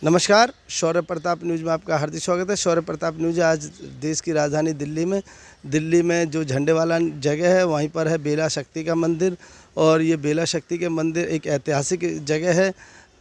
नमस्कार, शौर्य प्रताप न्यूज़ में आपका हार्दिक स्वागत है। शौर्य प्रताप न्यूज़ आज देश की राजधानी दिल्ली में जो झंडे वाला जगह है वहीं पर है बेला शक्ति का मंदिर। और ये बेला शक्ति के मंदिर एक ऐतिहासिक जगह है,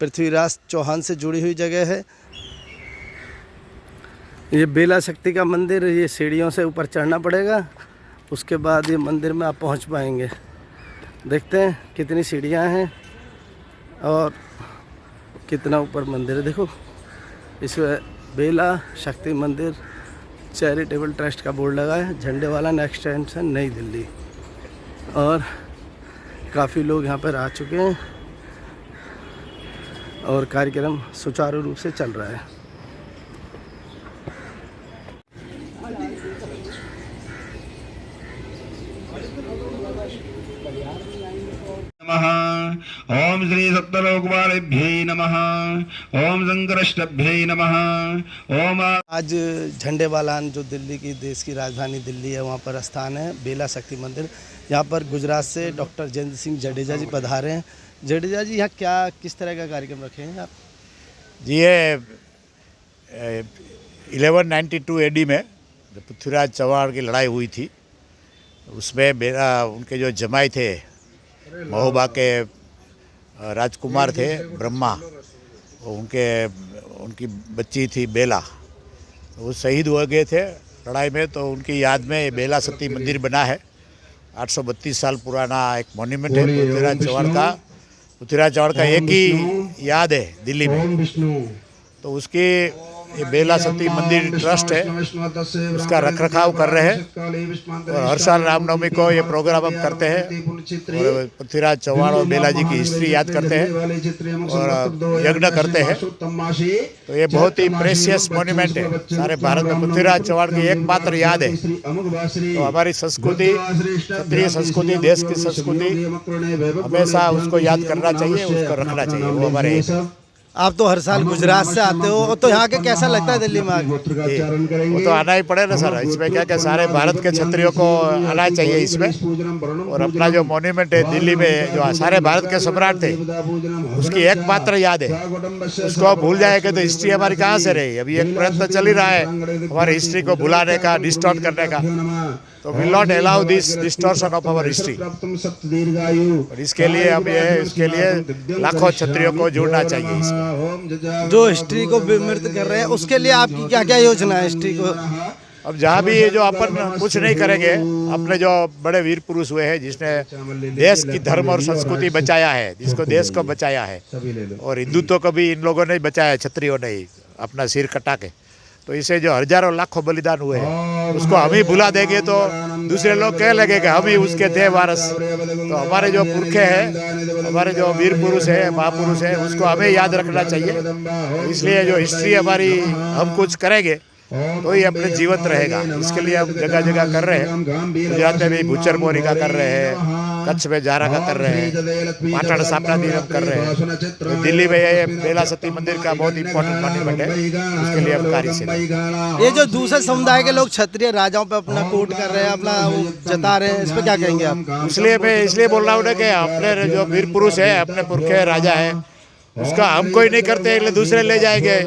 पृथ्वीराज चौहान से जुड़ी हुई जगह है। ये बेला शक्ति का मंदिर, ये सीढ़ियों से ऊपर चढ़ना पड़ेगा, उसके बाद ये मंदिर में आप पहुंच पाएंगे। देखते हैं कितनी सीढ़ियां हैं और कितना ऊपर मंदिर है। देखो, इसमें बेला शक्ति मंदिर चैरिटेबल ट्रस्ट का बोर्ड लगा है, झंडे वाला नेक्स्ट स्टेशन नई दिल्ली। और काफ़ी लोग यहाँ पर आ चुके हैं और कार्यक्रम सुचारू रूप से चल रहा है। ओम श्री सप्तलोकवालेभ्यै नमः। ओम शंकरष्टभ्यै नमः। ओम आज झंडे वालान जो दिल्ली की देश की राजधानी दिल्ली है वहाँ पर स्थान है बेला शक्ति मंदिर। यहाँ पर गुजरात से डॉक्टर जयंत सिंह जडेजा जी पधारे हैं। जडेजा जी, यहाँ किस तरह का कार्यक्रम रखे हैं आप? जी, ये 1192 AD में जब पृथ्वीराज चौहान की लड़ाई हुई थी, उसमें मेरा उनके जो जमाई थे महोबा के राजकुमार थे ब्रह्मा, उनकी बच्ची थी बेला, तो वो शहीद हो गए थे लड़ाई में। तो उनकी याद में ये बेला शक्ति मंदिर बना है। 832 साल पुराना एक मॉन्यूमेंट है पृथ्वीराज चौहान का एक ही याद है दिल्ली में। तो उसकी ये बेला शक्ति मंदिर ट्रस्ट है, उसका रखरखाव कर रहे हैं। और हर साल रामनवमी को ये प्रोग्राम हम करते हैं और पृथ्वीराज चौहान और बेला जी की हिस्ट्री याद करते हैं और यज्ञ करते हैं। तो ये बहुत ही प्रेशियस मॉन्यूमेंट है सारे भारत में। पृथ्वीराज चौहान की एकमात्र याद है। तो हमारी संस्कृति, क्षत्रिय संस्कृति, देश की संस्कृति, हमेशा उसको याद करना चाहिए, उसको रखना चाहिए। वो हमारे आप तो हर साल गुजरात से आते हो, तो यहाँ के कैसा लगता है दिल्ली में आके? वो तो आना ही पड़ेगा सर। इसमें क्या सारे भारत के क्षत्रियों को आना चाहिए इसमें। और अपना जो मॉन्यूमेंट है दिल्ली में, जो सारे भारत के सम्राट थे, उसकी एकमात्र याद है। उसको भूल जाएगा तो हिस्ट्री हमारी कहाँ से रही? अभी एक प्रयत्न चल ही रहा है हमारी हिस्ट्री को भुलाने का, डिस्टॉर्ट करने का। तो will not allow this distortion of our history. और इसके लिए लाखों क्षत्रियों को जुड़ना चाहिए इसमें। जो हिस्ट्री को विमृत कर रहे हैं, उसके लिए आपकी क्या क्या योजना है हिस्ट्री को? अब जहाँ भी ये जो अपन कुछ नहीं करेंगे, अपने जो बड़े वीर पुरुष हुए हैं जिसने देश की धर्म और संस्कृति बचाया है, जिसको देश को बचाया है, और हिंदुत्व को भी इन लोगों ने बचाया, क्षत्रियों ने ही अपना सिर कटा के। तो इसे जो हजारों लाखों बलिदान हुए हैं, उसको हम ही भुला देंगे तो दूसरे लोग कह लगे कि हम ही उसके थे वारस। तो हमारे जो पुरखे हैं, हमारे जो वीर पुरुष है, महापुरुष है, उसको हमें याद रखना चाहिए। इसलिए जो हिस्ट्री हमारी, हम कुछ करेंगे तो ही अपने जीवंत रहेगा। इसके लिए हम जगह जगह कर रहे हैं। गुजरात में भी भूचर मोरी का कर रहे हैं, कच्छ में जारा का कर रहे हैं, पाटण सापना दीरम कर रहे हैं। तो दिल्ली में ये बेला शक्ति मंदिर का बहुत इंपॉर्टेंट मॉन्यूमेंट है, उसके लिए हम कार्य से। ये जो दूसरे समुदाय के लोग क्षत्रिय राजाओं पे अपना कोट कर रहे हैं, अपना वो जता रहे हैं, इस पे क्या कहेंगे आप? मैं इसलिए बोल रहा हूँ कि अपने जो वीर पुरुष है, अपने पुरखे राजा है, उसका हम कोई नहीं करते, इसलिए दूसरे ले जाएंगे,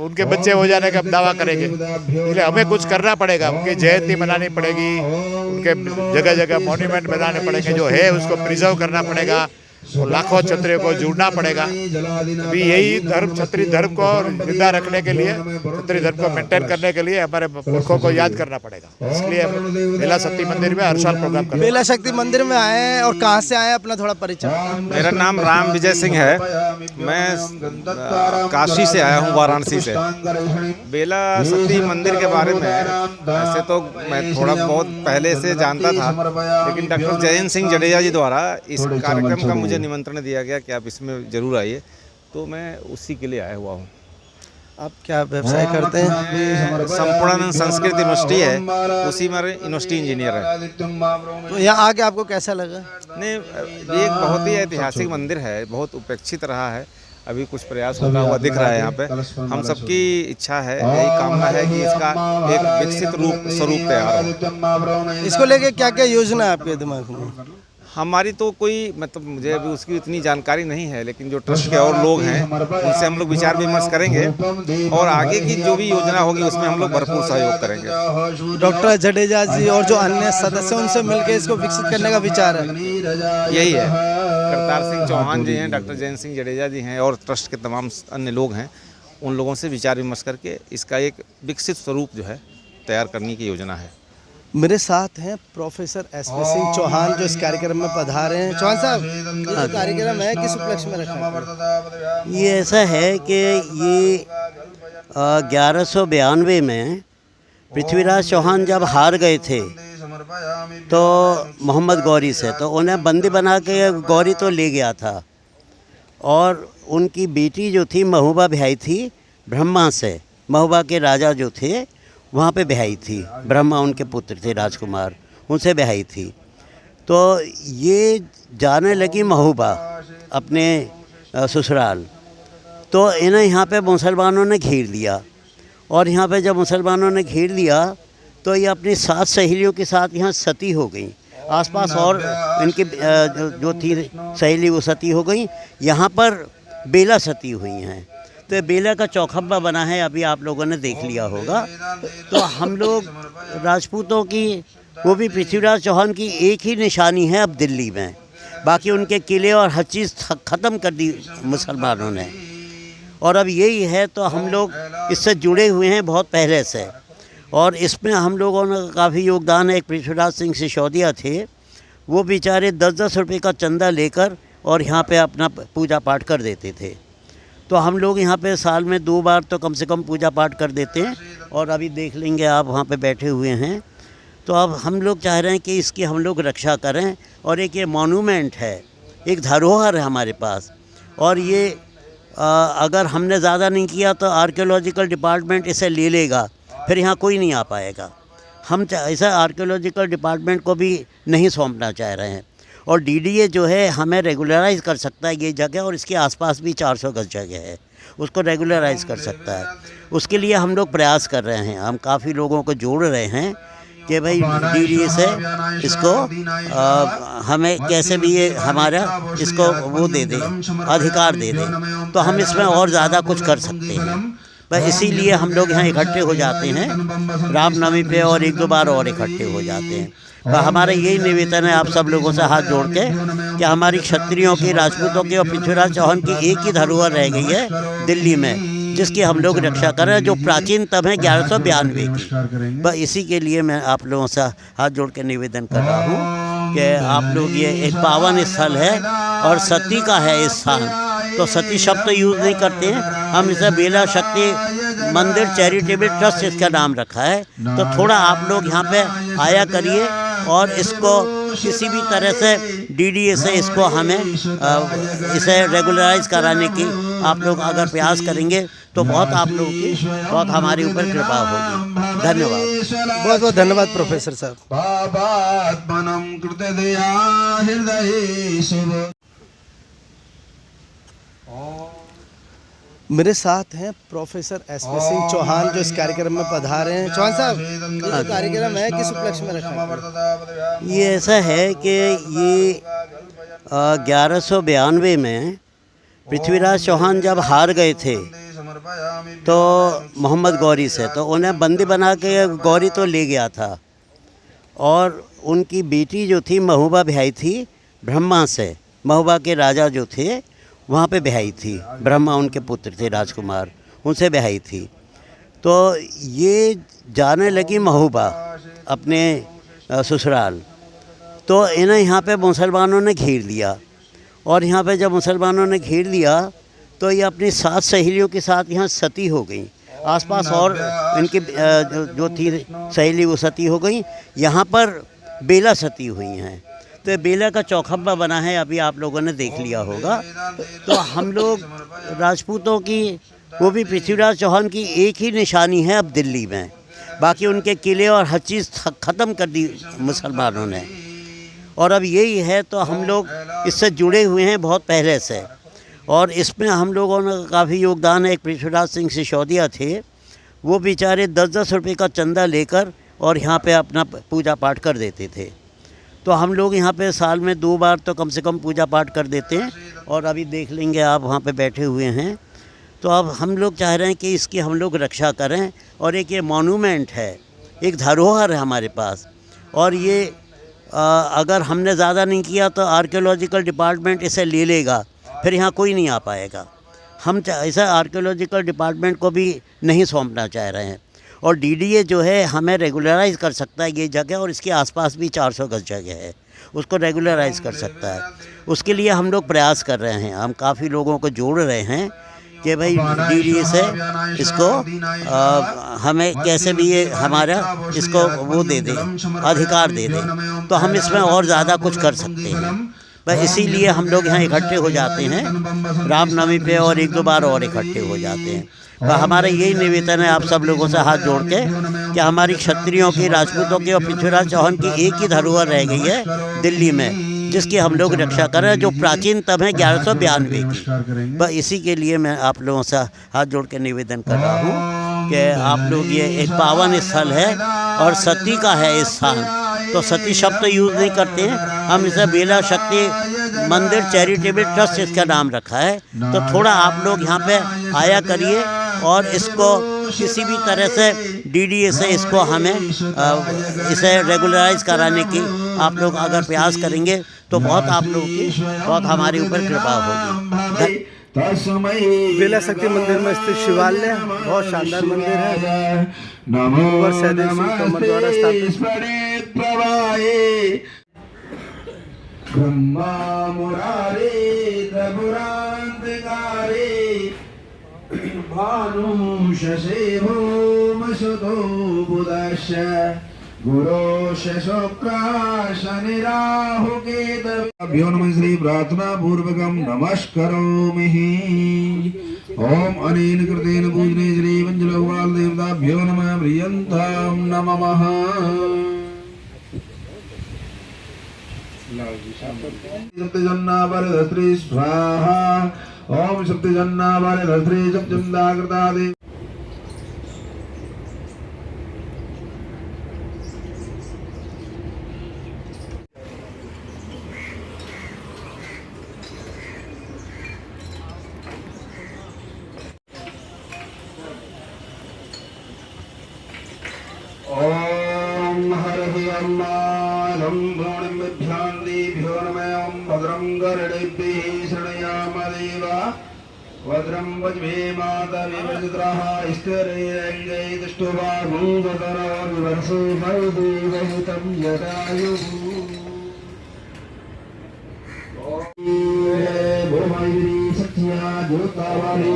उनके बच्चे हो जाने का दावा करेंगे। इसलिए हमें कुछ करना पड़ेगा, उनकी जयंती मनानी पड़ेगी, उनके जगह जगह मॉन्यूमेंट बनाने पड़ेंगे, जो है उसको प्रिजर्व करना पड़ेगा, और लाखों क्षत्रियों को जुड़ना पड़ेगा। अभी यही धर्म, क्षत्रिय धर्म को जिंदा रखने के लिए, क्षत्रिय धर्म को मेंटेन करने के लिए हमारे पुरखों को याद करना पड़ेगा। इसलिए बेला शक्ति मंदिर में हर साल प्रोग्राम करते हैं। बेला शक्ति मंदिर में आए हैं और कहाँ से आए हैं, अपना थोड़ा परिचय? मेरा नाम राम विजय सिंह है, मैं काशी से आया हूँ, वाराणसी से। बेला शक्ति मंदिर के बारे में ऐसे तो मैं थोड़ा बहुत पहले से जानता था, लेकिन डॉक्टर जयंत सिंह जडेजा जी द्वारा इस कार्यक्रम का मुझे निमंत्रण दिया गया कि आप इसमें जरूर आइए, तो मैं उसी के लिए आया हुआ हूँ। आप क्या व्यवसाय करते हैं? संपूर्ण संस्कृत यूनिवर्सिटी है, उसी में यूनिवर्सिटी इंजीनियर है। तो यहाँ आके आपको कैसा लगा? नहीं, ये एक बहुत ही ऐतिहासिक मंदिर है, बहुत उपेक्षित रहा है। अभी कुछ प्रयास होता हुआ दिख रहा है यहाँ पे। हम सबकी इच्छा है, यही कामना है कि इसका एक विकसित स्वरूप तैयार हो। इसको लेके क्या क्या योजना है आपके दिमाग में? हमारी तो कोई मतलब मुझे अभी उसकी इतनी जानकारी नहीं है, लेकिन जो ट्रस्ट के और लोग हैं उनसे हम लोग विचार विमर्श करेंगे और आगे की जो भी योजना होगी उसमें हम लोग भरपूर सहयोग करेंगे। डॉक्टर जडेजा जी और जो अन्य सदस्य उनसे मिलकर इसको विकसित करने का विचार है। यही है, करतार सिंह चौहान जी हैं, डॉक्टर जयंत सिंह जडेजा जी हैं और ट्रस्ट के तमाम अन्य लोग हैं, उन लोगों से विचार विमर्श करके इसका एक विकसित स्वरूप जो है तैयार करने की योजना है। मेरे साथ हैं प्रोफेसर एसपी सिंह चौहान जो इस कार्यक्रम में पधारे हैं। चौहान साहब, ये जो कार्यक्रम है किस उपलक्ष्य में रखा है? ये ऐसा है कि ये 1192 में पृथ्वीराज चौहान जब हार गए थे तो मोहम्मद गौरी से, तो उन्हें बंदी बना के गौरी तो ले गया था और उनकी बेटी जो थी महबूबा ब्याही थी ब्रह्मा से, महबूबा के राजा जो थे वहाँ पे ब्याही थी, ब्रह्मा उनके पुत्र थे राजकुमार, उनसे ब्याही थी। तो ये जाने लगी महबूबा अपने ससुराल, तो इन्हें यहाँ पे मुसलमानों ने घेर लिया और यहाँ पे जब मुसलमानों ने घेर लिया तो ये अपनी 7 सहेलियों के साथ यहाँ सती हो गई। आसपास और इनकी जो थी सहेली वो सती हो गई, यहाँ पर बेला सती हुई हैं। तो ये बेला का चौखंबा बना है, अभी आप लोगों ने देख लिया होगा। तो हम लोग राजपूतों की, वो भी पृथ्वीराज चौहान की एक ही निशानी है अब दिल्ली में, बाकी उनके किले और हर चीज़ ख़त्म कर दी मुसलमानों ने। और अब यही है, तो हम लोग इससे जुड़े हुए हैं बहुत पहले से और इसमें हम लोगों ने काफ़ी योगदान है। एक पृथ्वीराज सिंह सिसोदिया थे, वो बेचारे 10-10 रुपये का चंदा लेकर और यहाँ पे अपना पूजा पाठ कर देते थे। तो हम लोग यहाँ पे साल में 2 बार तो कम से कम पूजा पाठ कर देते हैं और अभी देख लेंगे आप वहाँ पे बैठे हुए हैं। तो अब हम लोग चाह रहे हैं कि इसकी हम लोग रक्षा करें और एक ये मॉन्यूमेंट है, एक धरोहर है हमारे पास और ये अगर हमने ज़्यादा नहीं किया तो आर्कियोलॉजिकल डिपार्टमेंट इसे ले लेगा, फिर यहाँ कोई नहीं आ पाएगा। हम ऐसा आर्कियोलॉजिकल डिपार्टमेंट को भी नहीं सौंपना चाह रहे हैं और डीडीए जो है हमें रेगुलराइज कर सकता है ये जगह, और इसके आसपास भी 400 गज जगह है, उसको रेगुलराइज कर सकता है। उसके लिए हम लोग प्रयास कर रहे हैं, हम काफ़ी लोगों को जोड़ रहे हैं कि भाई डीडीए से इसको हमें कैसे भी ये हमारा इसको वो दे दे, अधिकार दे दे, तो हम इसमें और ज़्यादा कुछ कर सकते हैं। बस इसीलिए हम लोग यहाँ इकट्ठे हो जाते हैं रामनवमी पे और 1-2 बार और इकट्ठे हो जाते हैं। तो हमारा यही निवेदन है आप सब लोगों से हाथ जोड़ के कि हमारी क्षत्रियों की, राजपूतों की और पृथ्वीराज चौहान की एक ही धरोहर रह गई है दिल्ली में, जिसकी हम लोग रक्षा करें, जो प्राचीनतम है 1192 की। बस इसी के लिए मैं आप लोगों से हाथ जोड़ के निवेदन कर रहा हूँ कि आप लोग, ये एक पावन स्थल है और सती का है स्थान, तो सती शब्द तो यूज़ नहीं करते हैं हम, इसे बेला शक्ति मंदिर चैरिटेबल ट्रस्ट इसका नाम रखा है। तो थोड़ा आप लोग यहाँ पे आया करिए और इसको किसी भी तरह से डीडीए से इसको हमें इसे रेगुलराइज कराने की आप लोग अगर प्रयास करेंगे तो बहुत आप लोगों की, बहुत हमारे ऊपर कृपा होगी। धन्यवाद, बहुत बहुत धन्यवाद प्रोफेसर साहब। मेरे साथ हैं प्रोफेसर एसपी सिंह चौहान जो इस कार्यक्रम में पधारे हैं। चौहान साहब, ये जो कार्यक्रम है किस उपलक्ष्य में रखा है? ये ऐसा है कि ये 1192 में पृथ्वीराज चौहान जब हार गए थे तो मोहम्मद गौरी से, तो उन्हें बंदी बना के गौरी तो ले गया था और उनकी बेटी जो थी महबूबा ब्याही थी ब्रह्मा से, महबूबा के राजा जो थे वहाँ पे ब्याही थी, ब्रह्मा उनके पुत्र थे राजकुमार, उनसे ब्याही थी। तो ये जाने लगी महबूबा अपने ससुराल, तो इन्हें यहाँ पे मुसलमानों ने घेर लिया और यहाँ पे जब मुसलमानों ने घेर लिया तो ये अपनी 7 सहेलियों के साथ यहाँ सती हो गई। आसपास और इनकी जो थी सहेली वो सती हो गई, यहाँ पर बेला सती हुई हैं। तो बेला का चौखंबा बना है, अभी आप लोगों ने देख लिया होगा। तो हम लोग राजपूतों की, वो भी पृथ्वीराज चौहान की एक ही निशानी है अब दिल्ली में, बाकी उनके किले और हर चीज़ ख़त्म कर दी मुसलमानों ने। और अब यही है, तो हम लोग इससे जुड़े हुए हैं बहुत पहले से और इसमें हम लोगों ने काफ़ी योगदान है। एक पृथ्वीराज सिंह सिसोदिया थे, वो बेचारे 10-10 रुपये का चंदा लेकर और यहाँ पे अपना पूजा पाठ कर देते थे। तो हम लोग यहाँ पे साल में 2 बार तो कम से कम पूजा पाठ कर देते हैं। और अभी देख लेंगे आप वहाँ पे बैठे हुए हैं। तो अब हम लोग चाह रहे हैं कि इसकी हम लोग रक्षा करें। और एक ये मॉन्यूमेंट है, एक धरोहर है हमारे पास। और ये अगर हमने ज़्यादा नहीं किया तो आर्कियोलॉजिकल डिपार्टमेंट इसे ले लेगा, फिर यहाँ कोई नहीं आ पाएगा। हम ऐसा आर्कियोलॉजिकल डिपार्टमेंट को भी नहीं सौंपना चाह रहे हैं। और डीडीए जो है हमें रेगुलराइज कर सकता है ये जगह, और इसके आसपास भी 400 गज जगह है, उसको रेगुलराइज कर सकता है। उसके लिए हम लोग प्रयास कर रहे हैं, हम काफ़ी लोगों को जोड़ रहे हैं कि भाई डीडीए से इसको हमें कैसे भी ये हमारा इसको वो दे दे, अधिकार दे दे, तो हम इसमें और ज़्यादा कुछ कर सकते हैं। बस इसीलिए हम लोग यहाँ इकट्ठे हो जाते हैं रामनवमी पे, और 1-2 बार और इकट्ठे हो जाते हैं। तो हमारा यही निवेदन है आप सब लोगों से हाथ जोड़ के कि हमारी क्षत्रियों की, राजपूतों की और पृथ्वीराज चौहान की एक ही धरोहर रह गई है दिल्ली में, जिसकी हम लोग रक्षा करें, जो प्राचीनतम है 1192 की। बस इसी के लिए मैं आप लोगों से हाथ जोड़ के निवेदन कर रहा हूँ कि आप लोग, ये एक पावन स्थल है और सती का है इस स्थान, तो सती शब्द यूज़ नहीं करते हैं हम, इसे बेला शक्ति मंदिर चैरिटेबल ट्रस्ट इसका नाम रखा है। तो थोड़ा आप लोग यहाँ पे आया करिए और इसको किसी भी तरह से डीडीए से इसको हमें इसे रेगुलराइज कराने की आप लोग अगर प्रयास करेंगे तो बहुत आप लोगों की बहुत हमारे ऊपर कृपा होगी। बेला शक्ति मंदिर में स्थित शिवालय बहुत शानदार मंदिर है। कुंवर सहदेव सिंह तोमर द्वारा स्थापित। ब्रह्मा मुरारे त्रिपुरांतकारे भानु शशेभो मसुतो बुधश्च गुरो शुक्र शनि राहु केतु नमः श्री प्रार्थना पूर्वकम नमस्करोमि। ओम अनेन कृतेन पूजने श्री वंजलोवाल देवताभ्यो नमः प्रियंतां नमः। सप्तजन्नावरधस्त्री स्वाहा। ओम सप्तजन्नावरधस्त्री सप्तजन्नाकृता देव। ओम हरि अम्मालं भ्योनिभ्यां देभ्यो नमः। ओम भद्रं कर्णेभिः शृणुयाम देवा, भद्रं वज्रेमातविवज्रः स्थिरैरङ्गै दृष्टुवागुंसतरो देवहितं यदायुः। भूमैरी सत्या ज्योतावाली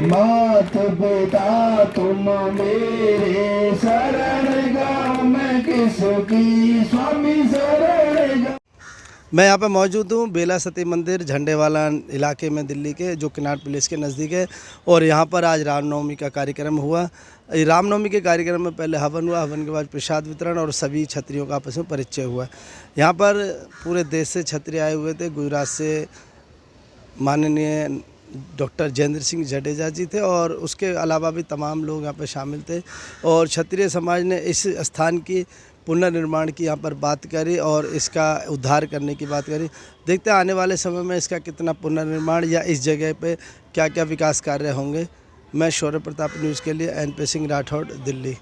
मात पिता तुम मेरे शरण गाँव में किसकी स्वामी शरण। मैं यहाँ पे मौजूद हूँ बेला सती मंदिर झंडेवाला इलाके में दिल्ली के, जो किनाट प्लेस के नज़दीक है। और यहाँ पर आज रामनवमी का कार्यक्रम हुआ। रामनवमी के कार्यक्रम में पहले हवन हुआ, हवन के बाद प्रसाद वितरण और सभी क्षत्रियों का आपस में परिचय हुआ। यहाँ पर पूरे देश से क्षत्रिय आए हुए थे। गुजरात से माननीय डॉक्टर जयेंद्र सिंह जडेजा जी थे और उसके अलावा भी तमाम लोग यहाँ पर शामिल थे। और क्षत्रिय समाज ने इस स्थान की पुनर्निर्माण की यहाँ पर बात करी और इसका उद्धार करने की बात करी। देखते हैं आने वाले समय में इसका कितना पुनर्निर्माण या इस जगह पे क्या क्या विकास कार्य होंगे। मैं शौर्य प्रताप न्यूज़ के लिए NP सिंह राठौड़, दिल्ली।